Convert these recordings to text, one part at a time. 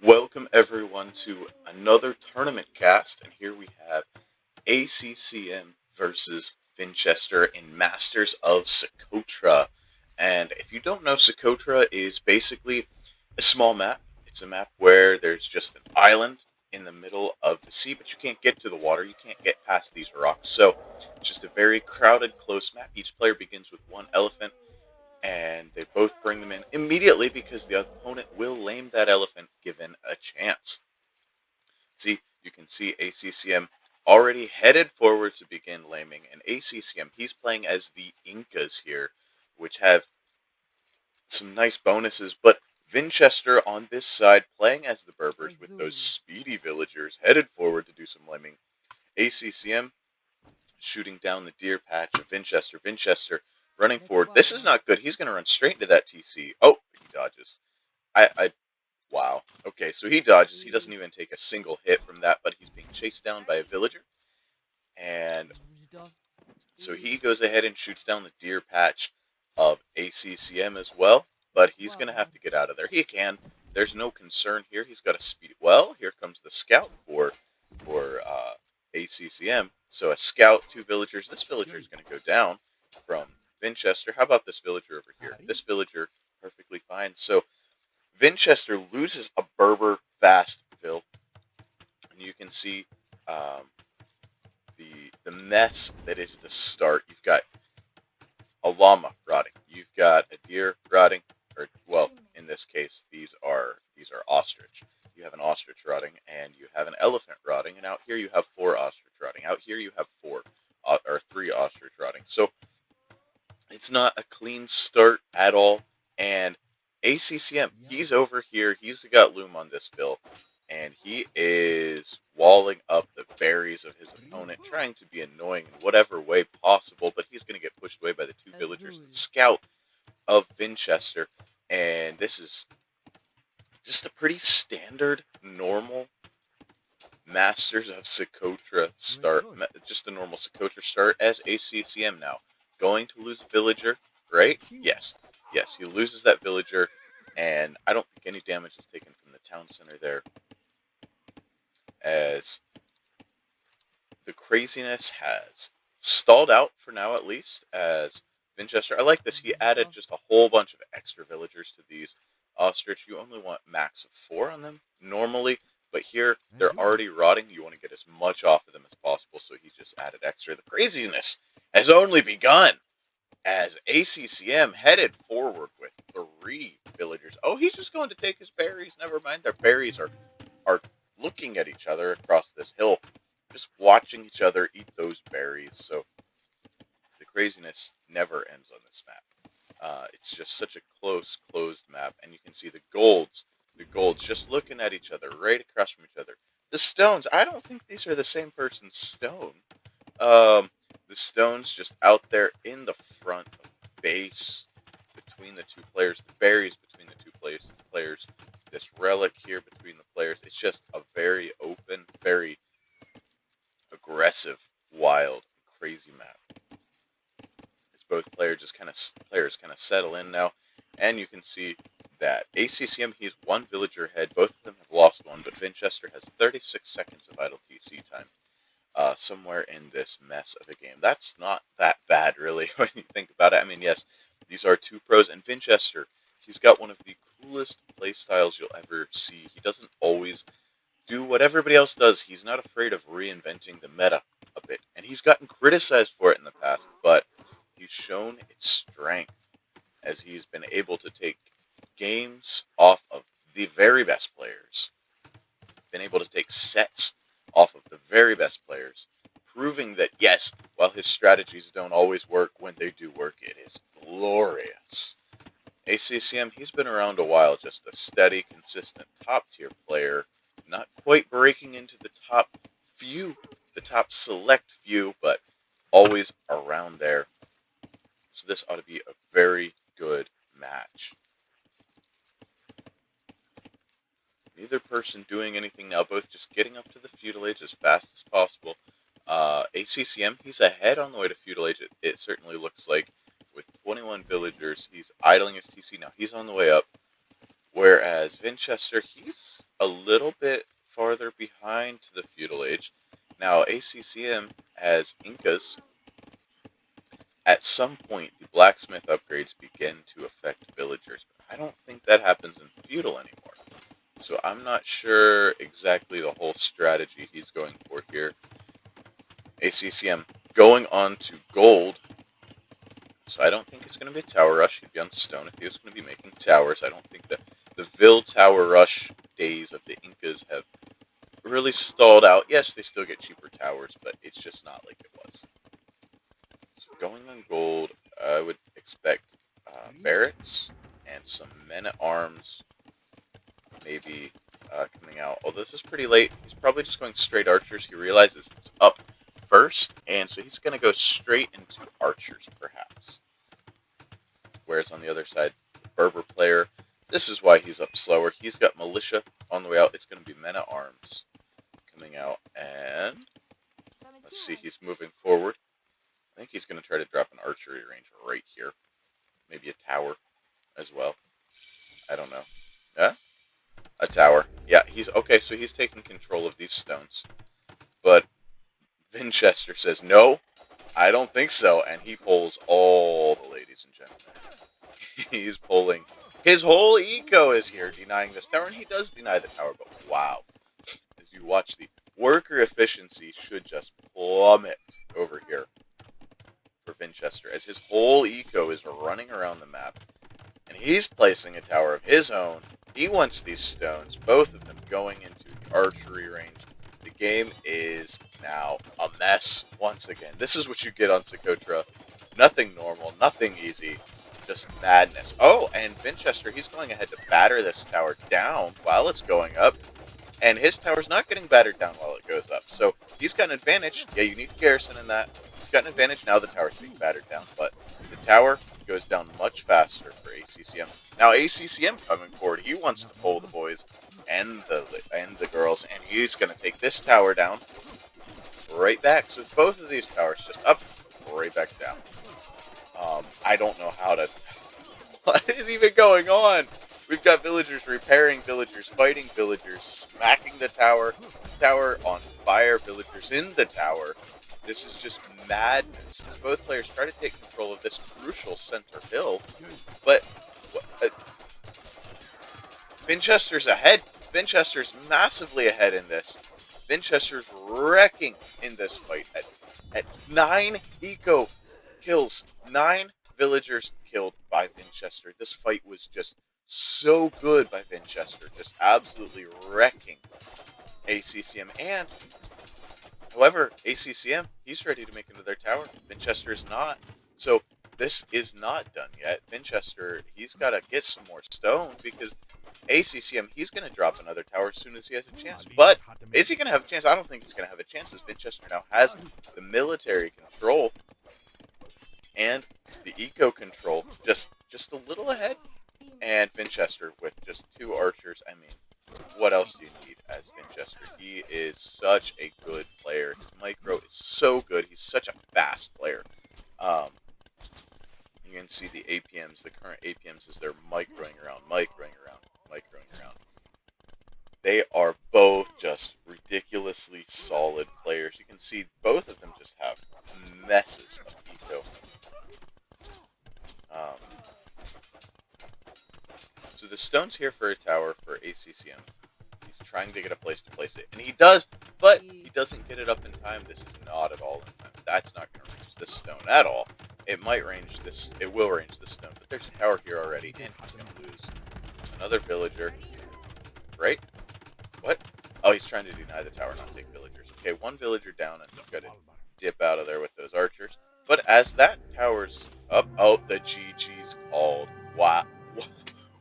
Welcome everyone to another tournament cast, and here we have ACCM versus Vinchester in Masters of Socotra. And if you don't know, Socotra is basically a small map. It's a map where there's just an island in the middle of the sea, but you can't get to the water. You can't get past these rocks. So it's just a very crowded, close map. Each player begins with one elephant and they both bring them in immediately because the opponent will lame that elephant given a chance. See, you can see ACCM already headed forward to begin laming, and ACCM, he's playing as the Incas here, which have some nice bonuses, but Vinchester on this side playing as the Berbers with those speedy villagers headed forward to do some laming. ACCM shooting down the deer patch of Vinchester. Vinchester running forward. This is not good. He's going to run straight into that TC. Oh, he dodges. Wow. Okay, so he dodges. He doesn't even take a single hit from that, but he's being chased down by a villager. And so he goes ahead and shoots down the deer patch of ACCM as well. But he's going to have to get out of there. He can. There's no concern here. He's got a speed. Well, here comes the scout for ACCM. So a scout, two villagers. This villager is going to go down from Vinchester. How about this villager over here? This villager perfectly fine. So Vinchester loses a Berber fast Phil, and you can see um, the mess that is the start. You've got a llama rotting. You've got a deer rotting, or well, in this case, these are ostrich. You have an ostrich rotting, and you have an elephant rotting, and out here you have four ostrich rotting. Out here you have four or three ostrich rotting. So it's not a clean start at all. And ACCM, he's over here. He's got Loom on this bill. And he is walling up the berries of his opponent, trying to be annoying in whatever way possible. But he's going to get pushed away by the two villagers, the scout of Vinchester. And this is just a pretty standard, normal Masters of Socotra start. Just a normal Socotra start as ACCM now. Going to lose a villager, right? Yes. Yes, he loses that villager, and I don't think any damage is taken from the town center there, as the craziness has stalled out for now at least, as Vinchester, I like this, he added just a whole bunch of extra villagers to these ostrich. You only want max of 4 on them normally, but here they're already rotting. You want to get as much off of them as possible, so he just added extra. The craziness has only begun as ACCM headed forward with 3 villagers. Oh, he's just going to take his berries. Never mind, their berries are looking at each other across this hill, just watching each other eat those berries. So the craziness never ends on this map. It's just such a closed map, and you can see the golds just looking at each other right across from each other. The stones, I don't think these are the same person's stone. Um, the stones just out there in the front of base between the two players, the berries between the two players, this relic here between the players. It's just a very open, very aggressive, wild, crazy map. As both players kind of settle in now, and you can see that ACCM, he's one villager ahead. Both of them have lost one, but Vinchester has 36 seconds of idle TC time. Somewhere in this mess of a game. That's not that bad, really, when you think about it. I mean, yes, these are two pros, and Vinchester, he's got one of the coolest play styles you'll ever see. He doesn't always do what everybody else does. He's not afraid of reinventing the meta a bit, and he's gotten criticized for it in the past, but he's shown its strength as he's been able to take games off of the very best players, been able to take sets off of the very best players, proving that, yes, while his strategies don't always work, when they do work, it is glorious. ACCM, he's been around a while, just a steady, consistent, top-tier player, not quite breaking into the top few, the top select few, but always around there. So this ought to be a very good match. Neither person doing anything now, both just getting up to the feudal age as fast as possible. ACCM, he's ahead on the way to feudal age, it certainly looks like. With 21 villagers, he's idling his TC now. He's on the way up. Whereas Vinchester, a little bit farther behind to the feudal age. Now, ACCM has Incas. At some point, the blacksmith upgrades begin to affect villagers, but I don't think that happens in feudal anymore. So I'm not sure exactly the whole strategy he's going for here. ACCM going on to gold. So I don't think it's going to be a tower rush. He'd be on stone if he was going to be making towers. I don't think that the Vil tower rush days of the Incas have really stalled out. Yes, they still get cheaper towers, but it's just not like it was. So going on gold, I would expect barracks and some men-at-arms maybe coming out. Although this is pretty late, he's probably just going straight archers. He realizes it's up first, and so he's going to go straight into archers, perhaps. Whereas on the other side, the Berber player, this is why he's up slower. He's got militia on the way out. It's going to be men-at-arms coming out, and let's see, he's moving forward. I think he's going to try to drop an archery range right here. Maybe a tower as well. I don't know. Yeah? A tower. Yeah, he's okay, so he's taking control of these stones. But Vinchester says, no, I don't think so. And he pulls all the ladies and gentlemen. He's pulling. His whole eco is here denying this tower, and he does deny the tower, but wow. As you watch, the worker efficiency should just plummet over here for Vinchester, as his whole eco is running around the map, and he's placing a tower of his own. He wants these stones, both of them going into the archery range. The game is now a mess once again. This is what you get on Socotra. Nothing normal, nothing easy, just madness. Oh, and Vinchester, he's going ahead to batter this tower down while it's going up, and his tower's not getting battered down while it goes up. So he's got an advantage. Yeah, you need garrison in that. He's got an advantage. Now the tower's being battered down, but the tower goes down much faster for ACCM. Now ACCM coming forward. He wants to pull the boys and the girls, and he's going to take this tower down right back. So both of these towers just up, right back down. I don't know how to... What is even going on? We've got villagers repairing villagers, fighting villagers, smacking the tower on fire, villagers in the tower. This is just madness. As both players try to take control of this crucial center hill, but Vinchester's ahead. Vinchester's massively ahead in this. Vinchester's wrecking in this fight at 9 eco kills, 9 villagers killed by Vinchester. This fight was just so good by Vinchester, just absolutely wrecking ACCM. And, however, ACCM, he's ready to make another tower. Vinchester is not. So this is not done yet. Vinchester, he's got to get some more stone because ACCM, he's going to drop another tower as soon as he has a chance. But is he going to have a chance? I don't think he's going to have a chance, as Vinchester now has the military control and the eco control just a little ahead. And Vinchester with just 2 archers. I mean, what else do you need as Vinchester? He is such a good player. His micro is so good. He's such a fast player. You can see the APMs, the current APMs, as they're microing around. They are both just ridiculously solid players. You can see both of them just have messes of eco. So the stone's here for a tower for ACCM. He's trying to get a place to place it, and he does, but he doesn't get it up in time. This is not at all in time. That's not going to range this stone at all. It might range this, it will range this stone, but there's a tower here already, and he's going to lose. Another villager, right? What? Oh, he's trying to deny the tower, not take villagers. Okay, 1 villager down, and he's got to dip out of there with those archers. But as that tower's up, oh, the GG's called. Wow.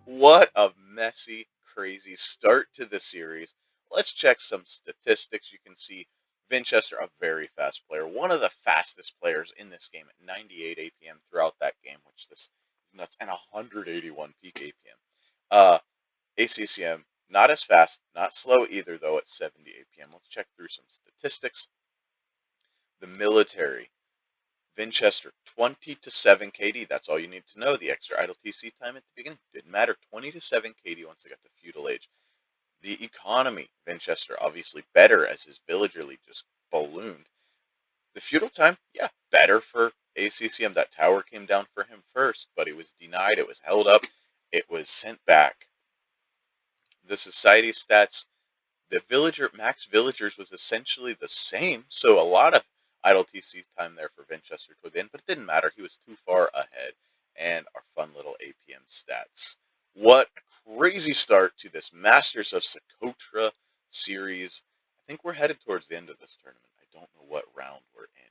What a messy, crazy start to the series. Let's check some statistics. You can see Vinchester, a very fast player, one of the fastest players in this game at 98 APM throughout that game, which this is nuts, and 181 peak APM. ACCM, not as fast, not slow either, though, at 70 APM. Let's check through some statistics. The military. Vinchester, 20 to 7 KD. That's all you need to know. The extra idle TC time at the beginning didn't matter. 20 to 7 KD once they got to feudal age. The economy, Vinchester obviously better as his villager league just ballooned. The feudal time, yeah, better for ACCM. That tower came down for him first, but it was denied. It was held up. It was sent back. The society stats, the villager max villagers was essentially the same. So a lot of idle TC time there for Vinchester to win, but it didn't matter. He was too far ahead. And our fun little APM stats. What a crazy start to this Masters of Socotra series. I think we're headed towards the end of this tournament. I don't know what round we're in.